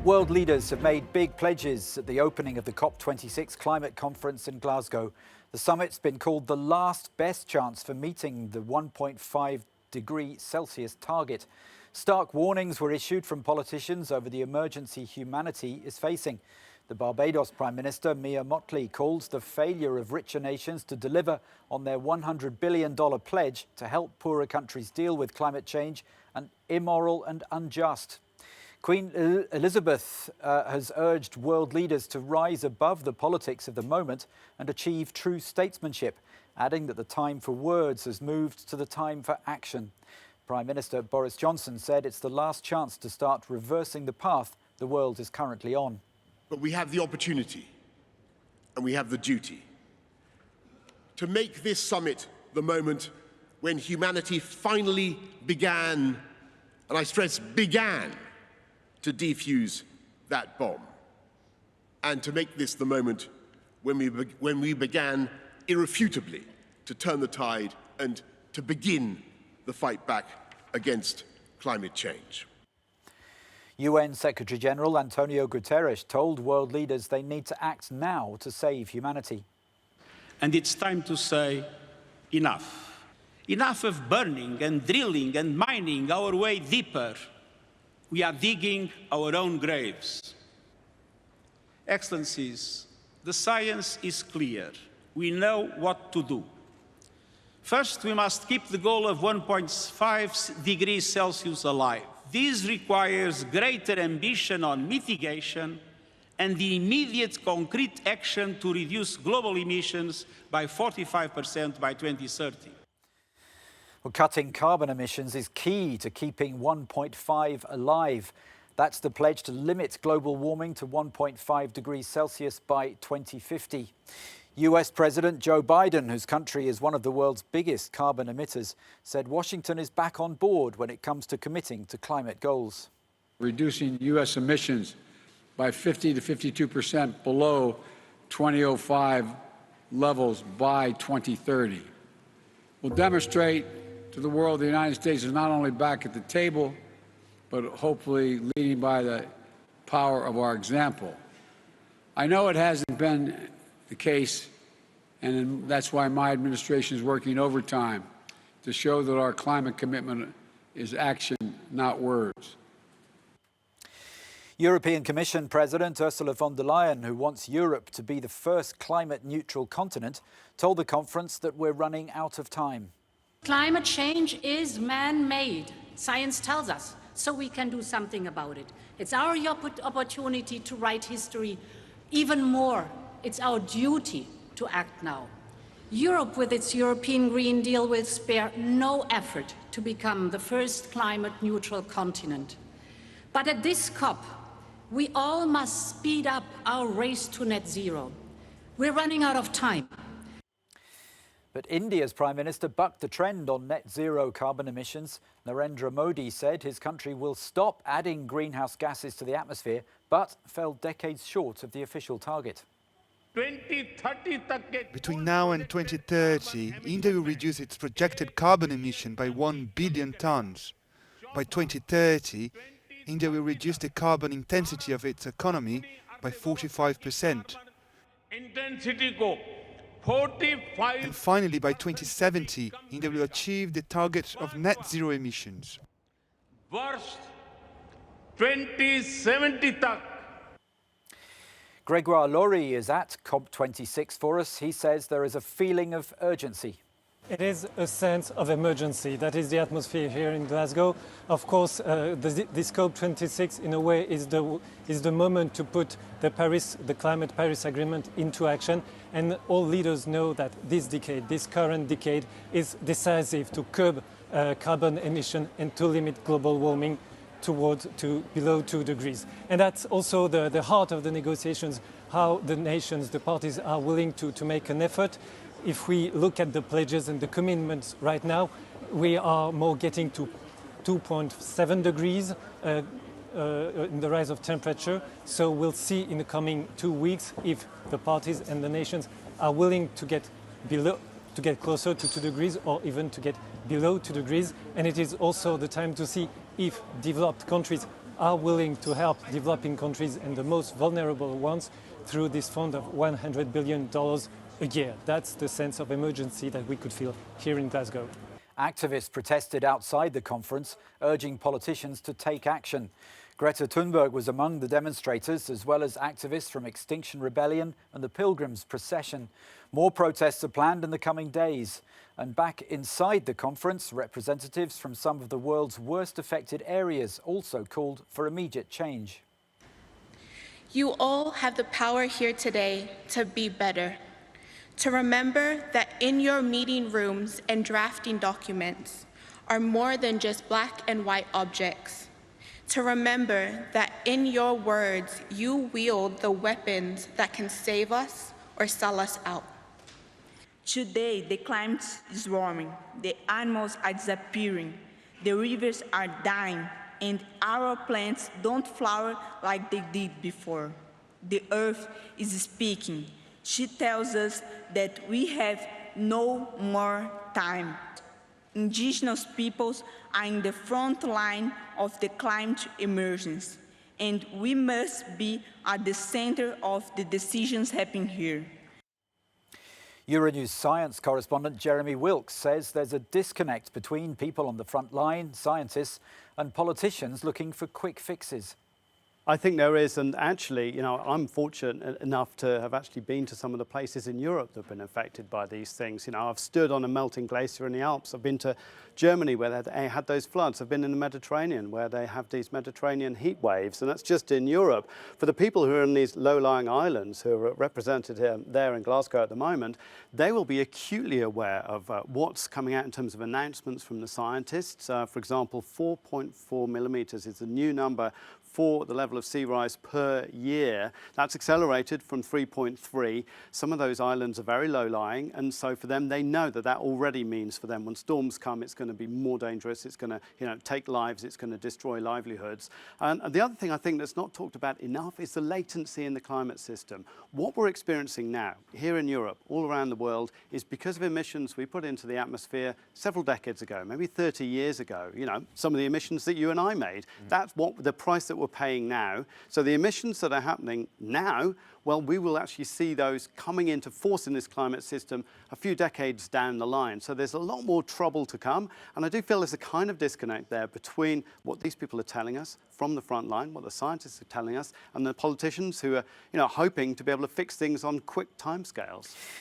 World leaders have made big pledges at the opening of the COP26 climate conference in Glasgow. The summit's been called the last best chance for meeting the 1.5 degree Celsius target. Stark warnings were issued from politicians over the emergency humanity is facing. The Barbados Prime Minister, Mia Mottley, calls the failure of richer nations to deliver on their $100 billion pledge to help poorer countries deal with climate change an immoral and unjust. Queen Elizabeth has urged world leaders to rise above the politics of the moment and achieve true statesmanship, adding that the time for words has moved to the time for action. Prime Minister Boris Johnson said it's the last chance to start reversing the path the world is currently on. But we have the opportunity and we have the duty to make this summit the moment when humanity finally began, and I stress began, to defuse that bomb, and to make this the moment when we began irrefutably to turn the tide and to begin the fight back against climate change. UN Secretary-General Antonio Guterres told world leaders they need to act now to save humanity. And it's time to say enough. Enough of burning and drilling and mining our way deeper. We are digging our own graves. Excellencies, the science is clear. We know what to do. First, we must keep the goal of 1.5 degrees Celsius alive. This requires greater ambition on mitigation and the immediate concrete action to reduce global emissions by 45% by 2030. Well, cutting carbon emissions is key to keeping 1.5 alive. That's the pledge to limit global warming to 1.5 degrees Celsius by 2050. US President Joe Biden, whose country is one of the world's biggest carbon emitters, said Washington is back on board when it comes to committing to climate goals. Reducing US emissions by 50 to 52% below 2005 levels by 2030 will demonstrate to the world the United States is not only back at the table, but hopefully leading by the power of our example. I know it hasn't been the case, and that's why my administration is working overtime to show that our climate commitment is action, not words. European Commission President Ursula von der Leyen, who wants Europe to be the first climate-neutral continent, told the conference that we're running out of time. Climate change is man-made, science tells us, so we can do something about it. It's our opportunity to write history even more. It's our duty to act now. Europe, with its European Green Deal, will spare no effort to become the first climate-neutral continent. But at this COP, we all must speed up our race to net zero. We're running out of time. But India's Prime Minister bucked the trend on net zero carbon emissions. Narendra Modi said his country will stop adding greenhouse gases to the atmosphere, but fell decades short of the official target. Between now and 2030, India will reduce its projected carbon emission by 1 billion tons. By 2030, India will reduce the carbon intensity of its economy by 45%. And finally, by 2070, India will achieve the target of net zero emissions. Gregoire Laurie is at COP26 for us. He says there is a feeling of urgency. It is a sense of emergency. That is the atmosphere here in Glasgow. Of course, this COP26, in a way, is the moment to put the Climate Paris Agreement into action. And all leaders know that this decade, this current decade, is decisive to curb carbon emission and to limit global warming to below 2 degrees. And that's also the heart of the negotiations, how the nations, the parties are willing to make an effort. If we look at the pledges and the commitments right now, we are more getting to 2.7 degrees in the rise of temperature. So we'll see in the coming 2 weeks if the parties and the nations are willing to get closer to 2 degrees or even to get below 2 degrees. And it is also the time to see if developed countries are willing to help developing countries and the most vulnerable ones through this fund of $100 billion a year. That's the sense of emergency that we could feel here in Glasgow. Activists protested outside the conference, urging politicians to take action. Greta Thunberg was among the demonstrators, as well as activists from Extinction Rebellion and the Pilgrims Procession. More protests are planned in the coming days. And back inside the conference, representatives from some of the world's worst affected areas also called for immediate change. You all have the power here today to be better. To remember that in your meeting rooms and drafting documents are more than just black and white objects. To remember that in your words, you wield the weapons that can save us or sell us out. Today, the climate is warming, the animals are disappearing, the rivers are dying, and our plants don't flower like they did before. The earth is speaking. She tells us that we have no more time. Indigenous peoples are in the front line of the climate emergency, and we must be at the center of the decisions happening here. Euronews science correspondent Jeremy Wilkes says there's a disconnect between people on the front line, scientists, and politicians looking for quick fixes. I think there is, and actually, you know, I'm fortunate enough to have actually been to some of the places in Europe that have been affected by these things. You know, I've stood on a melting glacier in the Alps. I've been to Germany where they had those floods. I've been in the Mediterranean where they have these Mediterranean heat waves, and that's just in Europe. For the people who are in these low-lying islands who are represented there in Glasgow at the moment, they will be acutely aware of what's coming out in terms of announcements from the scientists. For example, 4.4 millimetres is the new number for the level of sea rise per year. That's accelerated from 3.3. Some of those islands are very low-lying, and so for them, they know that that already means for them when storms come, it's going to be more dangerous, it's going to, you know, take lives, it's going to destroy livelihoods. And the other thing I think that's not talked about enough is the latency in the climate system. What we're experiencing now, here in Europe, all around the world, is because of emissions we put into the atmosphere several decades ago, maybe 30 years ago, you know, some of the emissions that you and I made. That's what the price that we're paying now. So the emissions that are happening now, well, we will actually see those coming into force in this climate system a few decades down the line. So there's a lot more trouble to come. And I do feel there's a kind of disconnect there between what these people are telling us from the front line, what the scientists are telling us, and the politicians who are, you know, hoping to be able to fix things on quick timescales.